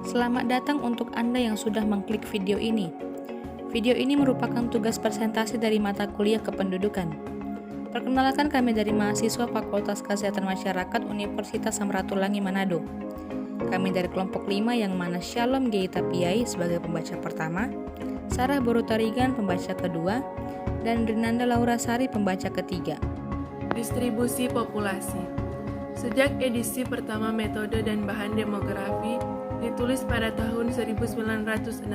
Selamat datang untuk Anda yang sudah mengklik video ini. Video ini merupakan tugas presentasi dari mata kuliah kependudukan. Perkenalkan, kami dari mahasiswa Fakultas Kesehatan Masyarakat Universitas Samratulangi Manado. Kami dari kelompok 5 yang mana Shalom Geita Piai sebagai pembaca pertama, Sarah Borutarigan pembaca kedua, dan Rinanda Laura Sari pembaca ketiga. Distribusi populasi. Sejak edisi pertama metode dan bahan demografi ditulis pada tahun 1967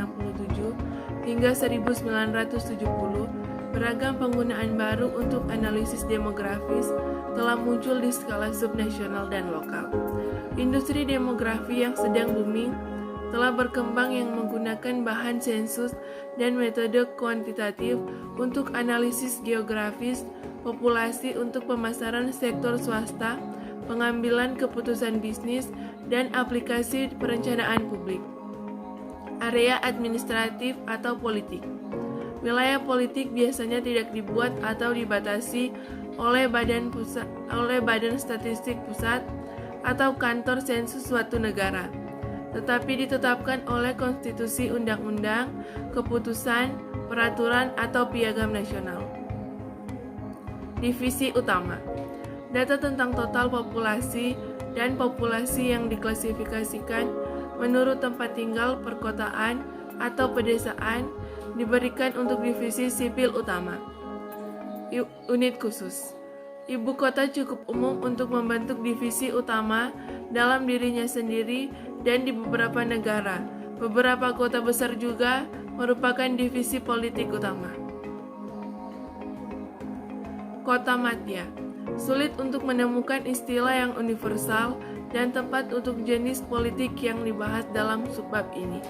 hingga 1970, beragam penggunaan baru untuk analisis demografis telah muncul di skala subnasional dan lokal. Industri demografi yang sedang booming telah berkembang yang menggunakan bahan sensus dan metode kuantitatif untuk analisis geografis populasi untuk pemasaran sektor swasta, pengambilan keputusan bisnis, dan aplikasi perencanaan publik. Area administratif atau politik. Wilayah politik biasanya tidak dibuat atau dibatasi oleh Badan Statistik Pusat atau kantor sensus suatu negara, tetapi ditetapkan oleh konstitusi, undang-undang, keputusan, peraturan, atau piagam nasional. Divisi utama. Data tentang total populasi dan populasi yang diklasifikasikan menurut tempat tinggal, perkotaan, atau pedesaan diberikan untuk divisi sipil utama. Unit khusus. Ibu kota cukup umum untuk membentuk divisi utama dalam dirinya sendiri dan di beberapa negara. Beberapa kota besar juga merupakan divisi politik utama. Kota madya. Sulit untuk menemukan istilah yang universal dan tepat untuk jenis politik yang dibahas dalam subbab ini.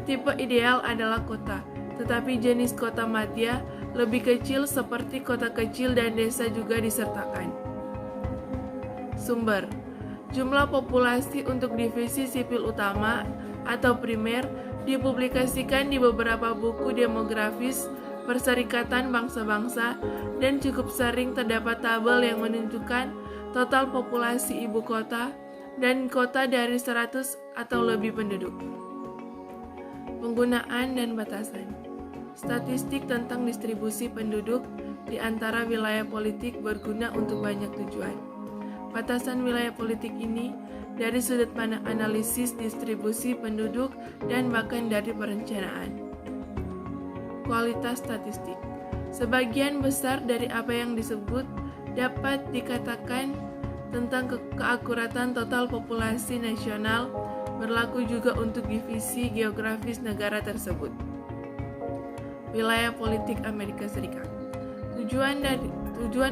Tipe ideal adalah kota, tetapi jenis kota madya lebih kecil seperti kota kecil dan desa juga disertakan. Sumber. Jumlah populasi untuk divisi sipil utama atau primer dipublikasikan di beberapa buku demografis Perserikatan Bangsa-Bangsa dan cukup sering terdapat tabel yang menunjukkan total populasi ibu kota dan kota dari 100 atau lebih penduduk. Penggunaan dan batasan. Statistik tentang distribusi penduduk di antara wilayah politik berguna untuk banyak tujuan. Batasan wilayah politik ini dari sudut pandang analisis distribusi penduduk dan bahkan dari perencanaan. Kualitas statistik. Sebagian besar dari apa yang disebut dapat dikatakan tentang keakuratan total populasi nasional berlaku juga untuk divisi geografis negara tersebut. Wilayah politik Amerika Serikat. Tujuan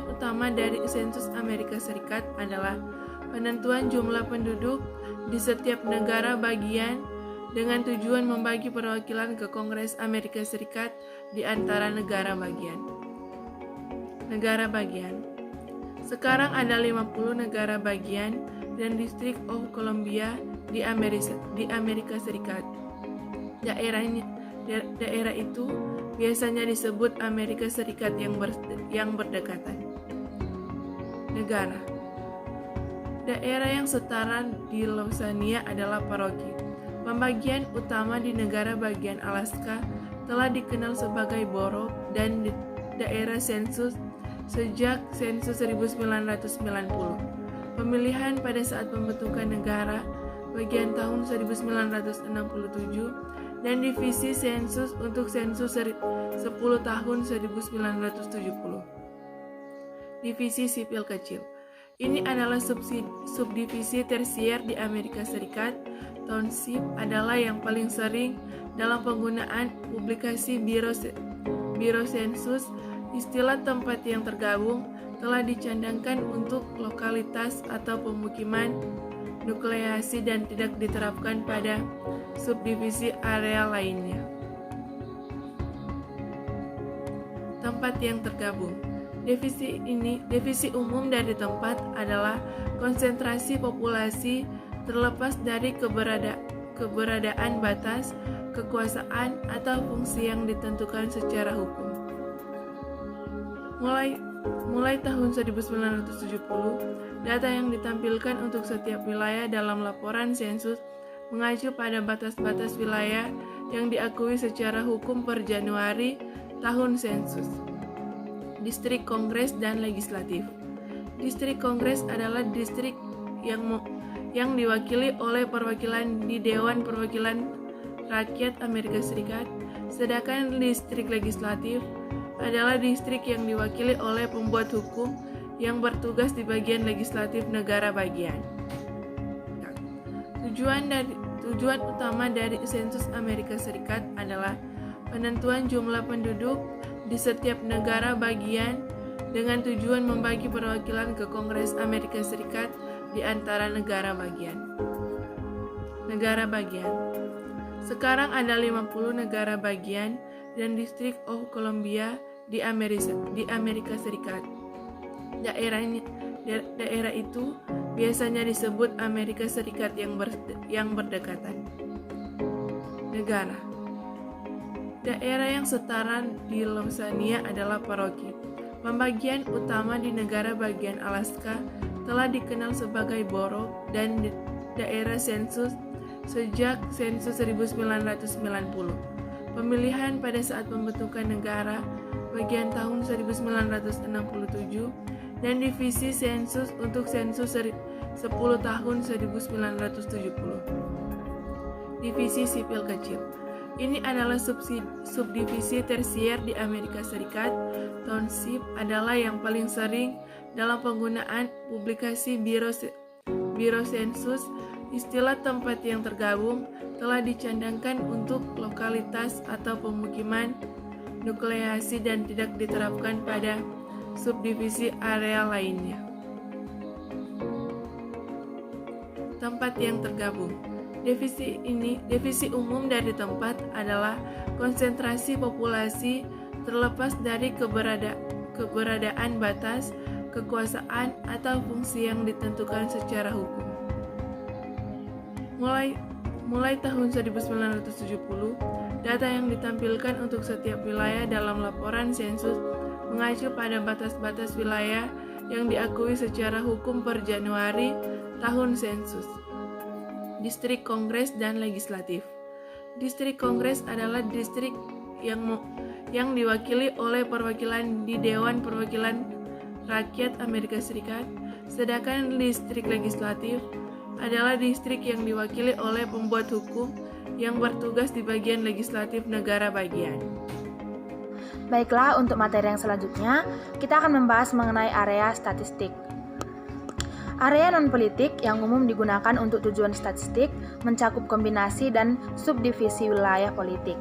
utama dari sensus Amerika Serikat adalah penentuan jumlah penduduk di setiap negara bagian dengan tujuan membagi perwakilan ke Kongres Amerika Serikat di antara negara bagian. Negara bagian. Sekarang ada 50 negara bagian dan District of Columbia di Amerika Serikat. Daerah itu biasanya disebut Amerika Serikat yang berdekatan. Negara. Daerah yang setara di Louisiana adalah paroki. Pembagian utama di negara bagian Alaska telah dikenal sebagai borough dan daerah sensus sejak sensus 1990. Pemilihan pada saat pembentukan negara bagian tahun 1967 dan divisi sensus untuk sensus 10 tahun 1970. Divisi sipil kecil. Ini adalah subdivisi tersier di Amerika Serikat. Township adalah yang paling sering dalam penggunaan publikasi Biro Sensus. Istilah tempat yang tergabung telah dicadangkan untuk lokalitas atau pemukiman nukleasi dan tidak diterapkan pada subdivisi area lainnya. Tempat yang tergabung. Divisi umum dari tempat adalah konsentrasi populasi terlepas dari keberadaan batas, kekuasaan, atau fungsi yang ditentukan secara hukum. Mulai tahun 1970, data yang ditampilkan untuk setiap wilayah dalam laporan sensus mengacu pada batas-batas wilayah yang diakui secara hukum per Januari tahun sensus. Distrik Kongres dan Legislatif. Distrik Kongres adalah distrik yang diwakili oleh perwakilan di Dewan Perwakilan Rakyat Amerika Serikat, sedangkan distrik legislatif adalah distrik yang diwakili oleh pembuat hukum yang bertugas di bagian legislatif negara bagian. Tujuan utama dari sensus Amerika Serikat adalah penentuan jumlah penduduk di setiap negara bagian dengan tujuan membagi perwakilan ke Kongres Amerika Serikat di antara negara bagian. Negara bagian. Sekarang ada 50 negara bagian dan District of Columbia di Amerika Serikat. Daerah itu biasanya disebut Amerika Serikat yang berdekatan. Negara. Daerah yang setara di Louisiana adalah paroki. Pembagian utama di negara bagian Alaska telah dikenal sebagai borough dan daerah sensus sejak sensus 1990. Pemilihan pada saat pembentukan negara bagian tahun 1967 dan divisi sensus untuk sensus 10 tahun 1970. Divisi sipil kecil. Ini adalah subdivisi tersier di Amerika Serikat. Township adalah yang paling sering dalam penggunaan publikasi Biro Sensus. Istilah tempat yang tergabung telah dicadangkan untuk lokalitas atau pemukiman nukleasi dan tidak diterapkan pada subdivisi area lainnya. Tempat yang tergabung. Definisi umum dari tempat adalah konsentrasi populasi terlepas dari keberadaan batas, kekuasaan, atau fungsi yang ditentukan secara hukum. Mulai tahun 1970, data yang ditampilkan untuk setiap wilayah dalam laporan sensus mengacu pada batas-batas wilayah yang diakui secara hukum per Januari tahun sensus. Distrik Kongres dan Legislatif. Distrik Kongres adalah distrik yang diwakili oleh perwakilan di Dewan Perwakilan Rakyat Amerika Serikat, sedangkan distrik legislatif adalah distrik yang diwakili oleh pembuat hukum yang bertugas di bagian legislatif negara bagian. Baiklah, untuk materi yang selanjutnya, kita akan membahas mengenai area statistik. Area non-politik yang umum digunakan untuk tujuan statistik mencakup kombinasi dan subdivisi wilayah politik.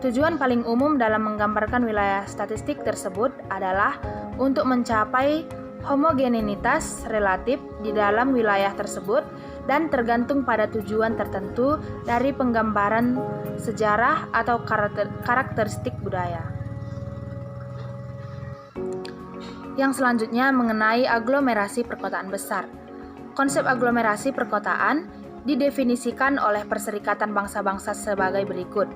Tujuan paling umum dalam menggambarkan wilayah statistik tersebut adalah untuk mencapai homogenitas relatif di dalam wilayah tersebut dan tergantung pada tujuan tertentu dari penggambaran sejarah atau karakteristik budaya. Yang selanjutnya mengenai aglomerasi perkotaan besar. Konsep aglomerasi perkotaan didefinisikan oleh Perserikatan Bangsa-Bangsa sebagai berikut.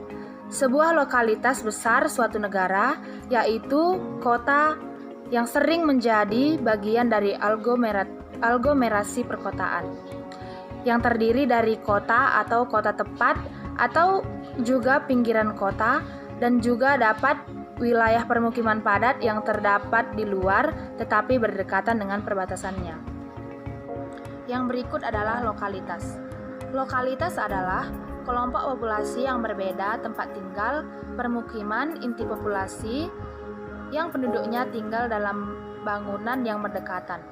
Sebuah lokalitas besar suatu negara, yaitu kota yang sering menjadi bagian dari aglomerasi perkotaan, yang terdiri dari kota atau kota tepat atau juga pinggiran kota, dan juga dapat wilayah permukiman padat yang terdapat di luar tetapi berdekatan dengan perbatasannya. Yang berikut adalah lokalitas. Lokalitas adalah kelompok populasi yang berbeda tempat tinggal, permukiman inti populasi yang penduduknya tinggal dalam bangunan yang berdekatan.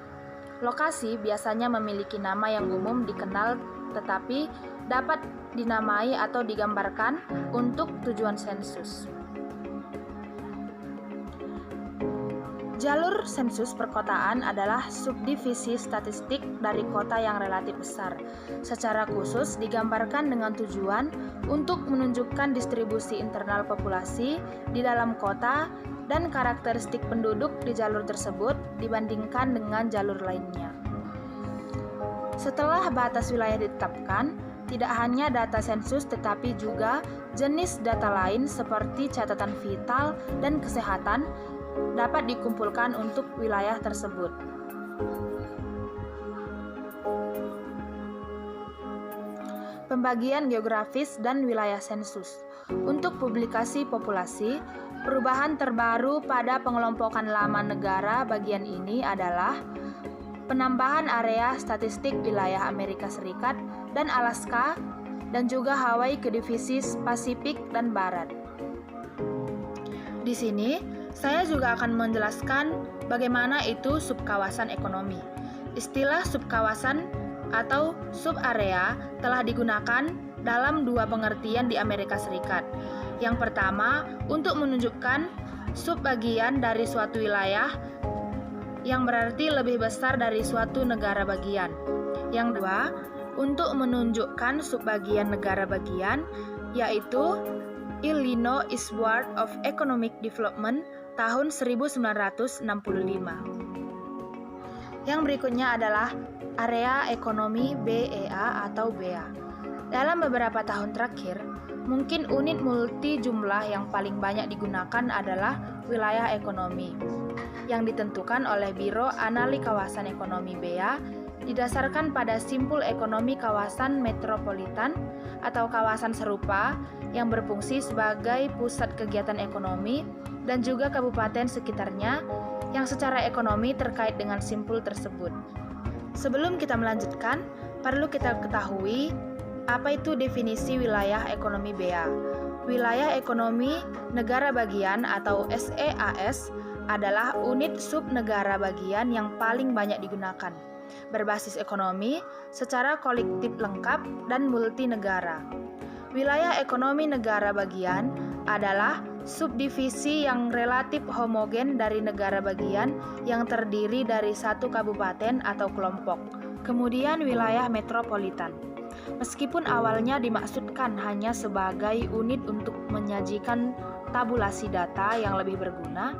Lokasi biasanya memiliki nama yang umum dikenal tetapi dapat dinamai atau digambarkan untuk tujuan sensus. Jalur sensus perkotaan adalah subdivisi statistik dari kota yang relatif besar. Secara khusus digambarkan dengan tujuan untuk menunjukkan distribusi internal populasi di dalam kota dan karakteristik penduduk di jalur tersebut dibandingkan dengan jalur lainnya. Setelah batas wilayah ditetapkan, tidak hanya data sensus tetapi juga jenis data lain seperti catatan vital dan kesehatan dapat dikumpulkan untuk wilayah tersebut. pembagian geografis dan wilayah sensus. Untuk publikasi populasi, perubahan terbaru pada pengelompokan lama negara bagian ini adalah penambahan area statistik wilayah Amerika Serikat dan Alaska dan juga Hawaii ke divisi Pasifik dan Barat. Di sini, saya juga akan menjelaskan bagaimana itu subkawasan ekonomi. Istilah subkawasan atau subarea telah digunakan dalam dua pengertian di Amerika Serikat. Yang pertama, untuk menunjukkan subbagian dari suatu wilayah yang berarti lebih besar dari suatu negara bagian. Yang kedua, untuk menunjukkan subbagian negara bagian, yaitu Illinois Board of Economic Development tahun 1965. Yang berikutnya adalah area ekonomi BEA atau BEA. Dalam beberapa tahun terakhir, mungkin unit multi jumlah yang paling banyak digunakan adalah wilayah ekonomi, yang ditentukan oleh Biro Anali Kawasan Ekonomi BEA didasarkan pada simpul ekonomi kawasan metropolitan atau kawasan serupa yang berfungsi sebagai pusat kegiatan ekonomi dan juga kabupaten sekitarnya yang secara ekonomi terkait dengan simpul tersebut. Sebelum kita melanjutkan, perlu kita ketahui apa itu definisi wilayah ekonomi BEA. Wilayah ekonomi negara bagian atau SEAS adalah unit subnegara bagian yang paling banyak digunakan, berbasis ekonomi secara kolektif lengkap dan multinegara. Wilayah ekonomi negara bagian adalah subdivisi yang relatif homogen dari negara bagian yang terdiri dari satu kabupaten atau kelompok. Kemudian wilayah metropolitan. Meskipun awalnya dimaksudkan hanya sebagai unit untuk menyajikan tabulasi data yang lebih berguna,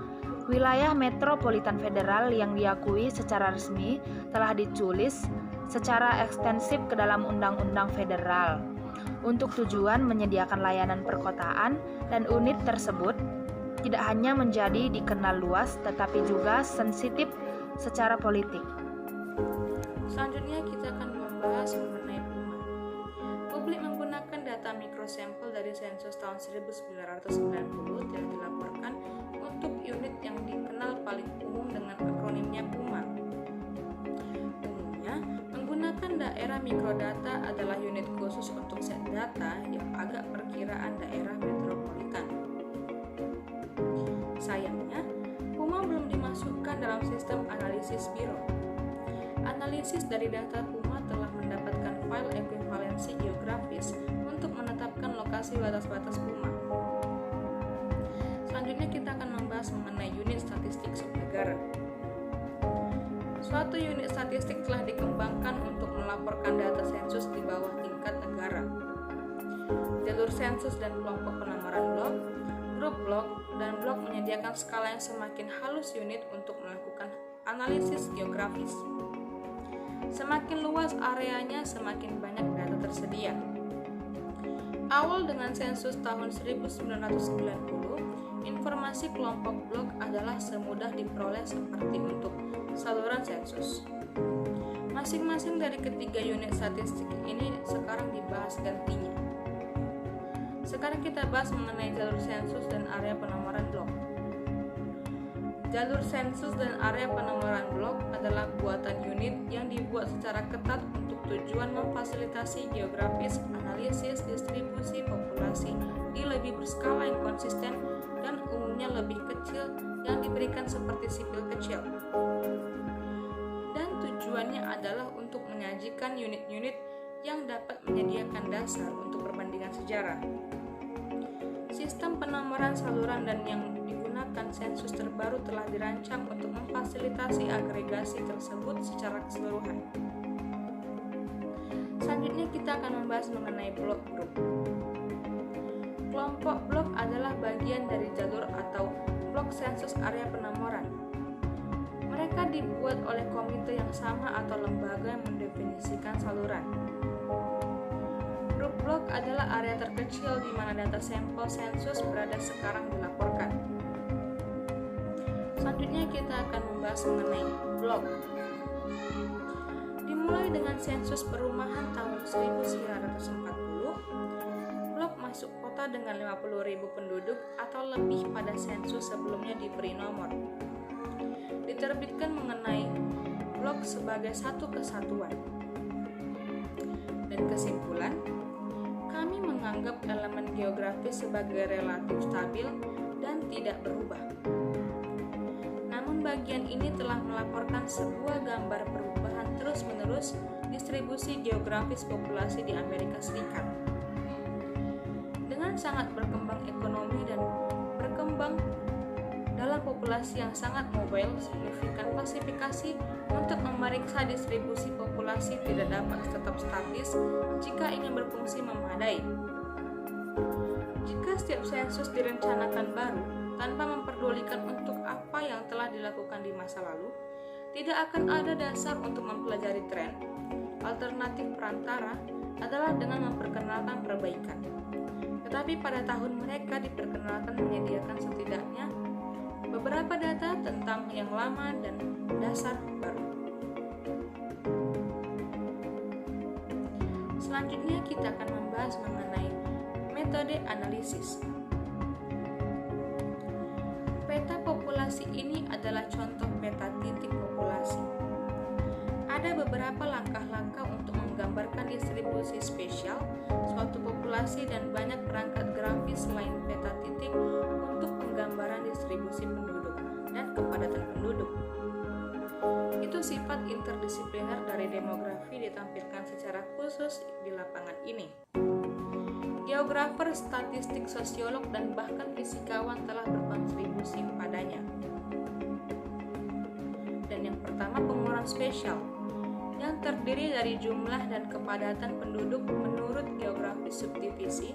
wilayah metropolitan federal yang diakui secara resmi telah diculis secara ekstensif ke dalam undang-undang federal untuk tujuan menyediakan layanan perkotaan, dan unit tersebut tidak hanya menjadi dikenal luas tetapi juga sensitif secara politik. Selanjutnya kita akan membahas mengenai PUMA. Publik menggunakan data mikrosampel dari sensus tahun 1990 telah dilaporkan untuk unit yang dikenal paling umum dengan akronimnya PUMA. Umumnya, menggunakan daerah mikrodata adalah unit khusus untuk set data yang agak perkiraan daerah metropolitan. Sayangnya, PUMA belum dimasukkan dalam sistem analisis biro. Analisis dari data PUMA telah mendapatkan file ekuivalensi geografis untuk menetapkan lokasi batas-batas PUMA. Selanjutnya kita akan membahas mengenai unit statistik subnegara. Suatu unit statistik telah dikembangkan untuk melaporkan data sensus di bawah tingkat negara. Jalur sensus dan kelompok penamparan blok, grup blok, dan blok menyediakan skala yang semakin halus unit untuk melakukan analisis geografis. Semakin luas areanya, semakin banyak data tersedia. Awal dengan sensus tahun 1990, informasi kelompok blok adalah semudah diperoleh seperti untuk saluran sensus. Masing-masing dari ketiga unit statistik ini sekarang dibahas gantinya. Sekarang kita bahas mengenai jalur sensus dan area penomoran blok. Jalur sensus dan area penomoran blok adalah buatan unit yang dibuat secara ketat untuk tujuan memfasilitasi geografis, analisis, distribusi populasi di lebih berskala yang konsisten dan umumnya lebih kecil yang diberikan seperti sipil kecil. Dan tujuannya adalah untuk menyajikan unit-unit yang dapat menyediakan dasar untuk perbandingan sejarah. Sistem penomoran saluran dan yang digunakan sensus terbaru telah dirancang untuk memfasilitasi agregasi tersebut secara keseluruhan. Selanjutnya kita akan membahas mengenai blok grup. Kelompok blok adalah bagian dari jalur atau blok sensus area penomoran. Mereka dibuat oleh komite yang sama atau lembaga yang mendefinisikan saluran. Grup blok adalah area terkecil di mana data sampel sensus berada sekarang dilaporkan. Selanjutnya kita akan membahas mengenai blok. Dimulai dengan sensus perumahan tahun masuk 1940, blok masuk kota dengan 50.000 penduduk atau lebih pada sensus sebelumnya diberi nomor. Diterbitkan mengenai blok sebagai satu kesatuan. Dan kesimpulan, kami menganggap elemen geografis sebagai relatif stabil dan tidak berubah. Namun bagian ini telah melaporkan sebuah gambar perubahan terus-menerus distribusi geografis populasi di Amerika Serikat. Dengan sangat berkembang ekonomi dan berkembang dalam populasi yang sangat mobile, signifikan klasifikasi untuk memeriksa distribusi populasi tidak dapat tetap statis jika ingin berfungsi memadai. Jika setiap sensus direncanakan baru tanpa memperdulikan untuk apa yang telah dilakukan di masa lalu, tidak akan ada dasar untuk mempelajari tren. Alternatif perantara adalah dengan memperkenalkan perbaikan. Tetapi pada tahun mereka diperkenalkan menyediakan setidaknya beberapa data tentang yang lama dan dasar baru. Selanjutnya kita akan membahas mengenai metode analisis. Peta populasi ini adalah contoh peta titik populasi. Ada beberapa langkah-langkah untuk menggambarkan distribusi spesial suatu populasi dan banyak perangkat grafis selain peta titik untuk penggambaran distribusi penduduk dan kepadatan penduduk. Itu sifat interdisipliner dari demografi ditampilkan secara khusus di lapangan ini. Geografer, statistik, sosiolog, dan bahkan fisikawan telah berkontribusi padanya. Dan yang pertama, pengukuran spesial, yang terdiri dari jumlah dan kepadatan penduduk menurut geografi subdivisi,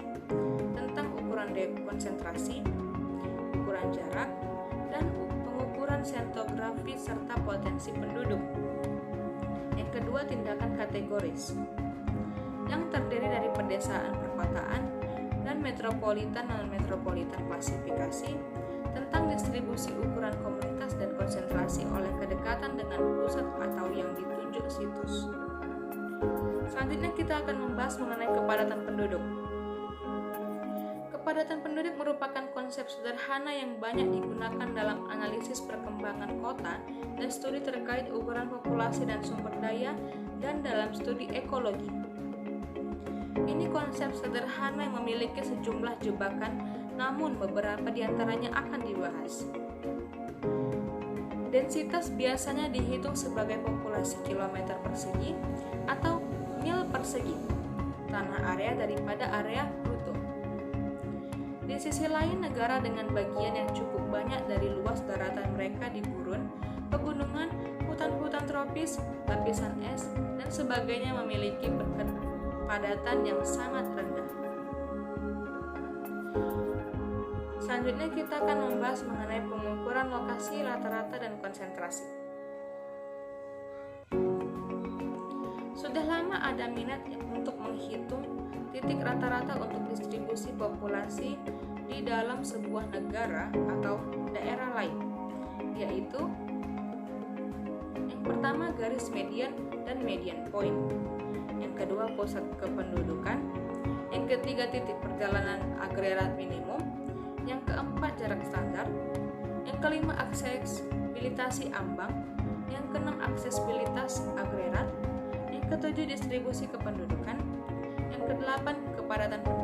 tentang ukuran konsentrasi, ukuran jarak, dan pengukuran sentografi serta potensi penduduk. Yang kedua, tindakan kategoris, yang terdiri dari pedesaan, perkotaan, dan metropolitan dan non-metropolitan klasifikasi tentang distribusi ukuran komunitas dan konsentrasi oleh kedekatan dengan pusat atau yang ditunjuk situs. Selanjutnya kita akan membahas mengenai kepadatan penduduk. Kepadatan penduduk merupakan konsep sederhana yang banyak digunakan dalam analisis perkembangan kota dan studi terkait ukuran populasi dan sumber daya dan dalam studi ekologi. Ini konsep sederhana yang memiliki sejumlah jebakan, namun beberapa di antaranya akan dibahas. Densitas biasanya dihitung sebagai populasi kilometer persegi atau mil persegi tanah area daripada area bruto. Di sisi lain, negara dengan bagian yang cukup banyak dari luas daratan mereka di gurun, pegunungan, hutan-hutan tropis, lapisan es, dan sebagainya memiliki kepadatan yang sangat rendah. Selanjutnya kita akan membahas mengenai pengukuran lokasi, rata-rata, dan konsentrasi. Sudah lama ada minat untuk menghitung titik rata-rata untuk distribusi populasi di dalam sebuah negara atau daerah lain, yaitu yang pertama garis median dan median point, yang kedua pusat kependudukan, yang ketiga titik perjalanan agregat minimum, yang keempat jarak standar, yang kelima aksesibilitas ambang, yang keenam aksesibilitas agregat, yang ketujuh distribusi kependudukan, yang kedelapan kepadatan penduduk,